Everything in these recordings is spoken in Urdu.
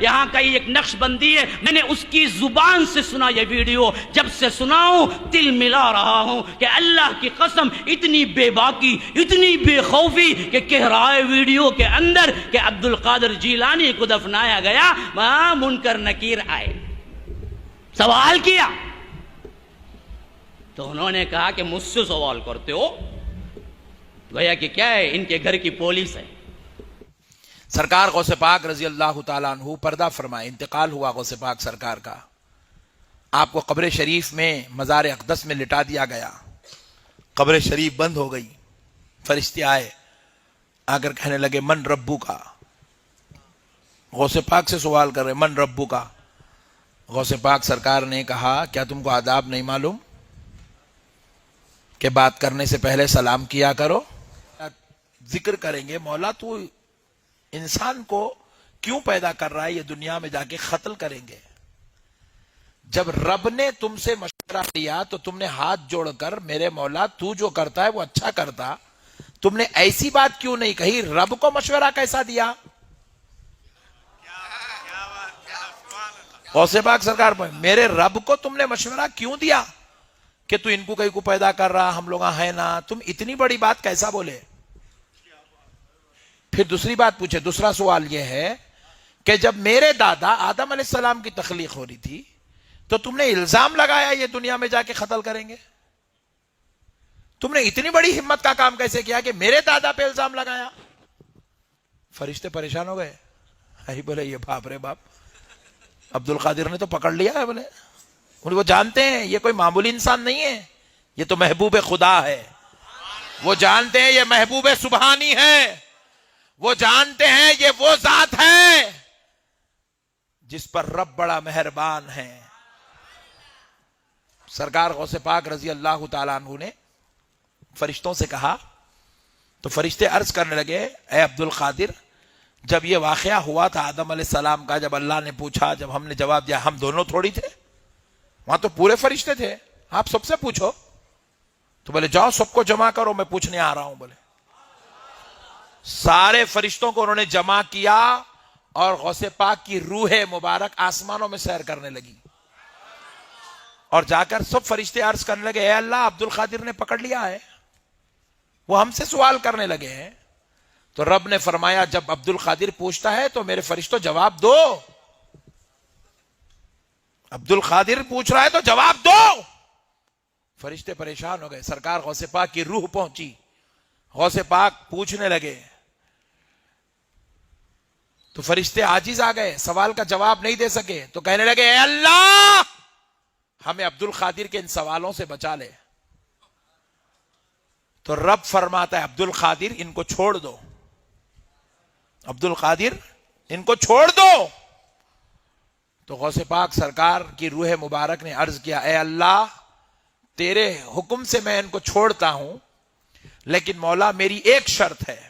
یہاں کا ایک نقش بندی ہے، میں نے اس کی زبان سے سنا یہ ویڈیو، جب سے سناؤں دل ملا رہا ہوں کہ اللہ کی قسم اتنی بے باکی، اتنی بے خوفی کہ کہہ رہا ہے ویڈیو کے اندر کہ عبد القادر جیلانی کو دفنایا گیا، وہاں منکر نکیر آئے، سوال کیا تو انہوں نے کہا کہ مجھ سے سوال کرتے ہو، گویا کہ کیا ہے ان کے گھر کی پولیس ہے۔ سرکار غوث پاک رضی اللہ تعالیٰ عنہ پردہ فرمائے، انتقال ہوا غوث پاک سرکار کا، آپ کو قبر شریف میں مزار اقدس میں لٹا دیا گیا، قبر شریف بند ہو گئی، فرشتے آئے آ کر کہنے لگے من ربو کا، غوث پاک سے سوال کر رہے من ربو کا۔ غوث پاک سرکار نے کہا کیا تم کو آداب نہیں معلوم کہ بات کرنے سے پہلے سلام کیا کرو؟ ذکر کریں گے مولا تو انسان کو کیوں پیدا کر رہا ہے، یہ دنیا میں جا کے قتل کریں گے۔ جب رب نے تم سے مشورہ لیا تو تم نے ہاتھ جوڑ کر میرے مولا تو جو کرتا ہے وہ اچھا کرتا، تم نے ایسی بات کیوں نہیں کہی؟ رب کو مشورہ کیسا دیا؟ غوث پاک سرکار میرے رب کو تم نے مشورہ کیوں دیا کہ تو ان کو کہیں کو پیدا کر رہا، ہم لوگ ہیں نا، تم اتنی بڑی بات کیسا بولے؟ پھر دوسری بات پوچھے، دوسرا سوال یہ ہے کہ جب میرے دادا آدم علیہ السلام کی تخلیق ہو رہی تھی تو تم نے الزام لگایا یہ دنیا میں جا کے قتل کریں گے، تم نے اتنی بڑی ہمت کا کام کیسے کیا کہ میرے دادا پہ الزام لگایا؟ فرشتے پریشان ہو گئے، بولے یہ باپ رے باپ، عبد القادر نے تو پکڑ لیا ہے، بولے وہ جانتے ہیں یہ کوئی معمولی انسان نہیں ہے، یہ تو محبوب خدا ہے، وہ جانتے ہیں یہ محبوب سبحانی ہے، وہ جانتے ہیں یہ وہ ذات ہے جس پر رب بڑا مہربان ہے۔ سرکار غوث پاک رضی اللہ تعالیٰ عنہ نے فرشتوں سے کہا تو فرشتے عرض کرنے لگے اے عبد القادر، جب یہ واقعہ ہوا تھا آدم علیہ السلام کا، جب اللہ نے پوچھا، جب ہم نے جواب دیا، ہم دونوں تھوڑی تھے، وہاں تو پورے فرشتے تھے، آپ سب سے پوچھو، تو بولے جاؤ سب کو جمع کرو میں پوچھنے آ رہا ہوں۔ بولے سارے فرشتوں کو انہوں نے جمع کیا اور غوث پاک کی روح مبارک آسمانوں میں سیر کرنے لگی، اور جا کر سب فرشتے عرض کرنے لگے اے اللہ عبد القادر نے پکڑ لیا ہے، وہ ہم سے سوال کرنے لگے ہیں۔ تو رب نے فرمایا جب عبد القادر پوچھتا ہے تو میرے فرشتوں جواب دو، عبد القادر پوچھ رہا ہے تو جواب دو۔ فرشتے پریشان ہو گئے، سرکار غوث پاک کی روح پہنچی، غوث پاک پوچھنے لگے تو فرشتے عاجز آ گئے، سوال کا جواب نہیں دے سکے، تو کہنے لگے اے اللہ ہمیں عبد القادر کے ان سوالوں سے بچا لے۔ تو رب فرماتا ہے عبد القادر ان کو چھوڑ دو، عبد القادر ان کو چھوڑ دو۔ تو غوث پاک سرکار کی روح مبارک نے عرض کیا اے اللہ تیرے حکم سے میں ان کو چھوڑتا ہوں، لیکن مولا میری ایک شرط ہے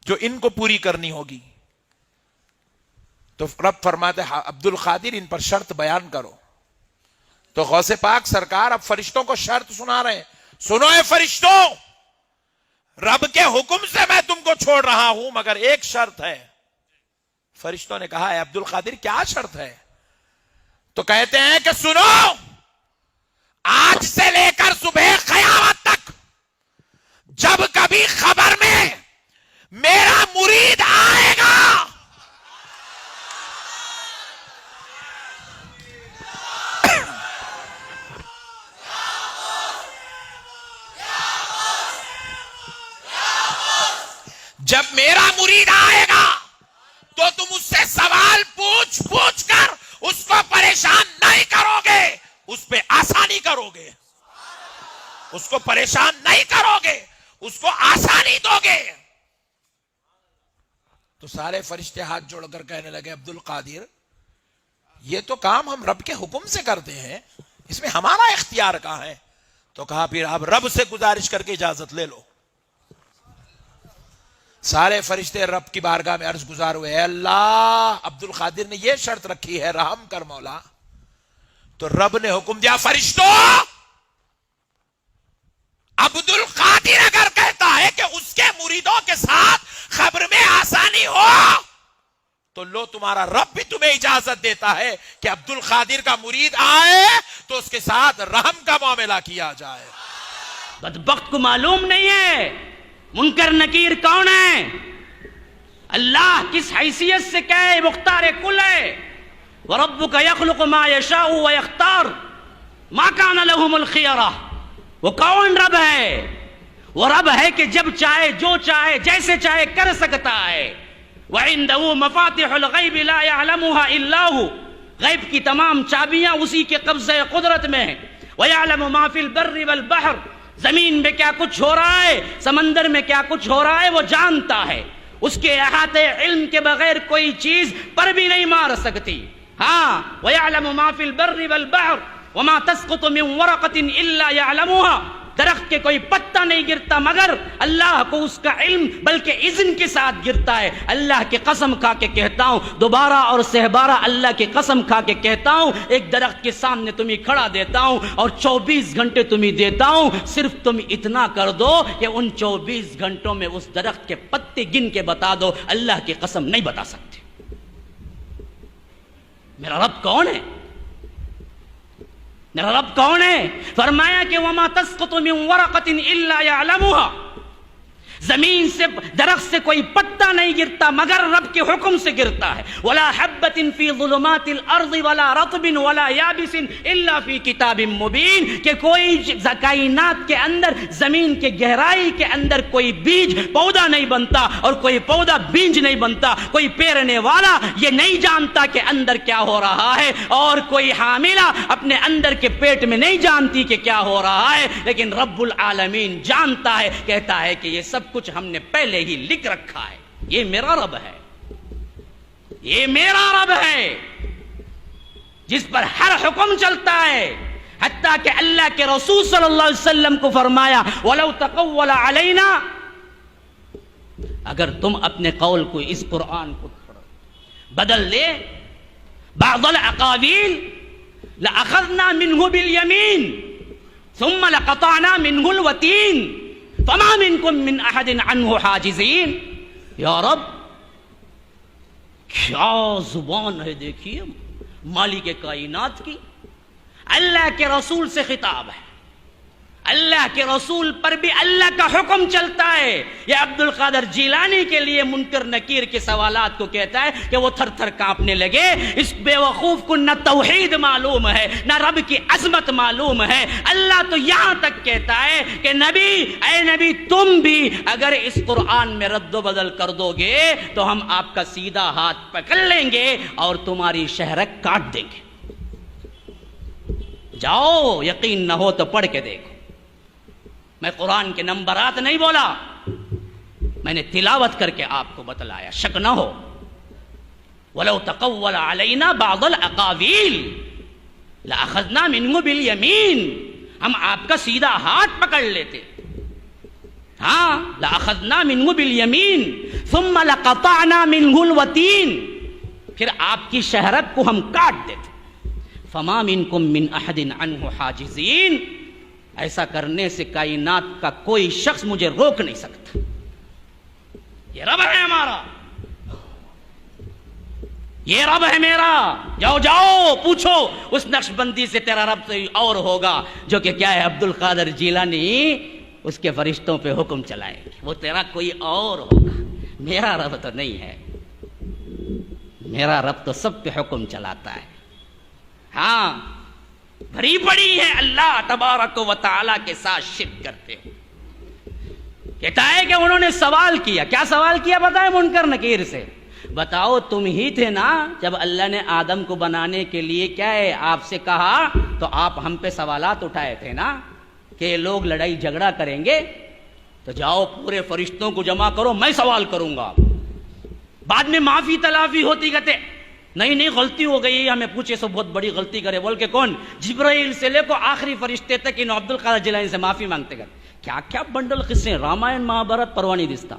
جو ان کو پوری کرنی ہوگی۔ تو رب فرماتے ہیں عبد القادر ان پر شرط بیان کرو۔ تو غوث پاک سرکار اب فرشتوں کو شرط سنا رہے ہیں، سنو اے فرشتوں، رب کے حکم سے میں تم کو چھوڑ رہا ہوں مگر ایک شرط ہے۔ فرشتوں نے کہا اے عبد القادر کیا شرط ہے؟ تو کہتے ہیں کہ سنو، آج سے لے کر صبح قیامت تک جب کبھی خبر میں میرا مرید آئے گا جب میرا مرید آئے گا تو تم اس سے سوال پوچھ پوچھ کر اس کو پریشان نہیں کرو گے، اس پہ آسانی کرو گے، اس کو پریشان نہیں کرو گے، اس کو آسانی دو گے۔ تو سارے فرشتے ہاتھ جوڑ کر کہنے لگے عبد القادر یہ تو کام ہم رب کے حکم سے کرتے ہیں، اس میں ہمارا اختیار کہاں ہے؟ تو کہا پھر آپ رب سے گزارش کر کے اجازت لے لو۔ سارے فرشتے رب کی بارگاہ میں عرض گزار ہوئے اے اللہ عبد القادر نے یہ شرط رکھی ہے، رحم کر مولا۔ تو رب نے حکم دیا فرشتوں، عبد القادر اگر کہتا ہے کہ اس کے مریدوں کے ساتھ خبر میں آسانی ہو تو لو تمہارا رب بھی تمہیں اجازت دیتا ہے کہ عبد القادر کا مرید آئے تو اس کے ساتھ رحم کا معاملہ کیا جائے. بدبخت کو معلوم نہیں ہے منکر نکیر کون ہے. اللہ کس حیثیت سے کہے مختار کل ہے. وَرَبُّكَ يَخْلُقُ مَا يَشَاءُ وَيَخْتَارُ مَا كَانَ لَهُمُ الْخِيَرَةُ. وہ کون رب ہے؟ وہ رب ہے کہ جب چاہے جو چاہے جیسے چاہے کر سکتا ہے. وَعِندَهُ مَفَاتِحُ الْغَيْبِ لَا يَعْلَمُهَا إِلَّا هُ. غیب کی تمام چابیاں اسی کے قبضہ قدرت میں ہیں. وَيَعْلَمُ مَا فِي الْبَرِّ وَالْبَحْرِ. زمین میں کیا کچھ ہو رہا ہے، سمندر میں کیا کچھ ہو رہا ہے وہ جانتا ہے. اس کے احاطے علم کے بغیر کوئی چیز پر بھی نہیں مار سکتی. ہاں وَيَعْلَمُ مَا فِي الْبَرِّ وَالْبَحْرِ وَمَا تَسْقُطُ مِنْ وَرَقَةٍ إِلَّا يَعْلَمُهَا. درخت کے کوئی پتا نہیں گرتا مگر اللہ کو اس کا علم بلکہ اذن کے ساتھ گرتا ہے. اللہ کی قسم کھا کے کہتا ہوں، دوبارہ اور سہبارہ اللہ کی قسم کھا کے کہتا ہوں، ایک درخت کے سامنے تمہیں کھڑا دیتا ہوں اور 24 گھنٹے تمہیں دیتا ہوں. صرف تم اتنا کر دو کہ ان 24 گھنٹوں میں اس درخت کے پتے گن کے بتا دو. اللہ کی قسم نہیں بتا سکتے. میرا رب کون ہے؟ میرا رب کون ہے؟ فرمایا کہ وما تسقط من ورقۃ الا يعلمها. زمین سے درخت سے کوئی پتا نہیں گرتا مگر رب کے حکم سے گرتا ہے. ولا حبۃ فی ظلمات الارض ولا رطب ولا یابس الا فی کتاب مبین. کہ کوئی کائنات کے اندر زمین کے گہرائی کے اندر کوئی بیج پودا نہیں بنتا اور کوئی پودا بیج نہیں بنتا. کوئی پیرنے والا یہ نہیں جانتا کہ اندر کیا ہو رہا ہے اور کوئی حاملہ اپنے اندر کے پیٹ میں نہیں جانتی کہ کیا ہو رہا ہے. لیکن رب العالمین جانتا ہے، کہتا ہے کہ یہ سب کچھ ہم نے پہلے ہی لکھ رکھا ہے. یہ میرا رب ہے، یہ میرا رب ہے جس پر ہر حکم چلتا ہے. حتیٰ کہ اللہ کے رسول صلی اللہ علیہ وسلم کو فرمایا وَلَوْ تَقَوَّلَ عَلَيْنَا. اگر تم اپنے قول کو اس قرآن کو بدل لے بعض الاقاویل لَأَخَذْنَا مِنْهُ بِالْيَمِينِ ثُمَّ لَقَطَعْنَا مِنْهُ الْوَتِينَ فما منکم من احد عنہ حاجزین. یا رب کیا زبان ہے دیکھیے مالک کائنات کی. اللہ کے رسول سے خطاب ہے، اللہ کے رسول پر بھی اللہ کا حکم چلتا ہے. یہ عبد القادر جیلانی کے لیے منکر نکیر کے سوالات کو کہتا ہے کہ وہ تھر تھر کانپنے لگے. اس بے وقوف کو نہ توحید معلوم ہے نہ رب کی عظمت معلوم ہے. اللہ تو یہاں تک کہتا ہے کہ نبی، اے نبی تم بھی اگر اس قرآن میں رد و بدل کر دو گے تو ہم آپ کا سیدھا ہاتھ پکڑ لیں گے اور تمہاری شہرک کاٹ دیں گے. جاؤ یقین نہ ہو تو پڑھ کے دیکھو. میں قرآن کے نمبرات نہیں بولا، میں نے تلاوت کر کے آپ کو بتلایا، شک نہ ہو. وَلَوْ تَقَوَّلَ عَلَيْنَا بَعْضَ الْأَقَاوِيلِ لَأَخَذْنَا مِنْهُ بِالْيَمِينِ. ہم آپ کا سیدھا ہاتھ پکڑ لیتے. ہاں لَأَخَذْنَا مِنْهُ بِالْيَمِينِ ثُمَّ لَقَطَعْنَا مِنْهُ الْوَتِينَ. پھر آپ کی شہرت کو ہم کاٹ دیتے. فَمَا مِنْكُمْ مِنْ أَحَدٍ عَنْهُ حَاجِزِينَ. ایسا کرنے سے کائنات کا کوئی شخص مجھے روک نہیں سکتا. یہ رب ہے ہمارا، یہ رب ہے میرا. جاؤ جاؤ پوچھو اس نقش بندی سے تیرا رب تو اور ہوگا جو کہ کیا ہے عبد القادر جیلانی اس کے فرشتوں پہ حکم چلائے. وہ تیرا کوئی اور ہوگا. میرا رب تو نہیں ہے، میرا رب تو سب پہ حکم چلاتا ہے. ہاں بھری پڑی ہے اللہ تبارک و تعالی کے ساتھ شرک کرتے ہو. کہتا ہے کہ انہوں نے سوال کیا. کیا سوال کیا بتائے منکر نکیر سے؟ بتاؤ تم ہی تھے نا جب اللہ نے آدم کو بنانے کے لیے کیا ہے آپ سے کہا تو آپ ہم پہ سوالات اٹھائے تھے نا کہ لوگ لڑائی جھگڑا کریں گے تو جاؤ پورے فرشتوں کو جمع کرو میں سوال کروں گا. بعد میں معافی تلافی ہوتی کہتے نہیں غلطی ہو گئی ہمیں پوچھے سو بہت بڑی غلطی کرے بول کے کون جبرائیل سے لے کو آخری فرشتے تک انہوں عبد القادر جیلانی سے معافی مانگتے گئے. کیا کیا بنڈل قصے رامائن مہابھارت پروانی دستا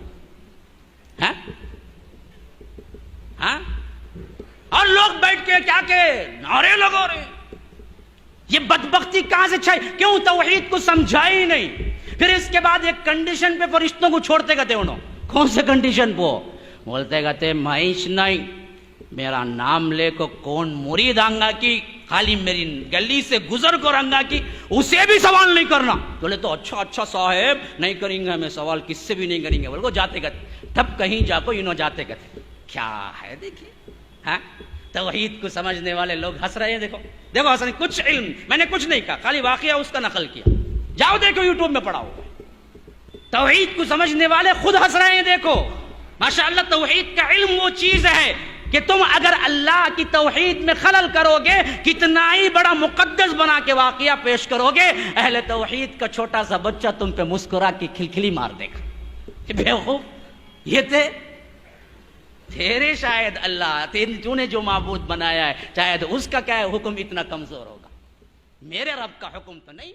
ہے. اور لوگ بیٹھ کے کیا کہ نعرے لگا رہے. یہ بدبختی کہاں سے چھائی؟ کیوں توحید کو سمجھائی نہیں. پھر اس کے بعد ایک کنڈیشن پہ فرشتوں کو چھوڑتے گئے انہوں. کون سے کنڈیشن پہ؟ بولتے گئے معیش نہیں میرا نام لے کو کون مرید آنگا کی خالی میری گلی سے گزر کر آنگا کی اسے بھی سوال نہیں کرنا. بولے تو اچھا صاحب نہیں کریں گے ہمیں سوال, کس سے بھی نہیں کریں گے. بولے کو جاتے گئے تب کہیں جا کو انہوں جاتے گئے کیا ہے. دیکھیے ہاں توحید کو سمجھنے والے لوگ ہنس رہے ہیں. دیکھو حسن کچھ علم میں نے کچھ نہیں کہا, خالی واقعہ اس کا نقل کیا. جاؤ دیکھو یوٹیوب میں پڑھاؤ. توحید کو سمجھنے والے خود ہنس رہے ہیں. دیکھو ماشاءاللہ توحید کا علم وہ چیز ہے کہ تم اگر اللہ کی توحید میں خلل کرو گے, کتنا ہی بڑا مقدس بنا کے واقعہ پیش کرو گے, اہل توحید کا چھوٹا سا بچہ تم پہ مسکرا کے کھلکھلی مار دے گا کہ بیوقوف یہ تیرے شاید اللہ تو نے جو معبود بنایا ہے شاید اس کا کیا حکم اتنا کمزور ہوگا, میرے رب کا حکم تو نہیں.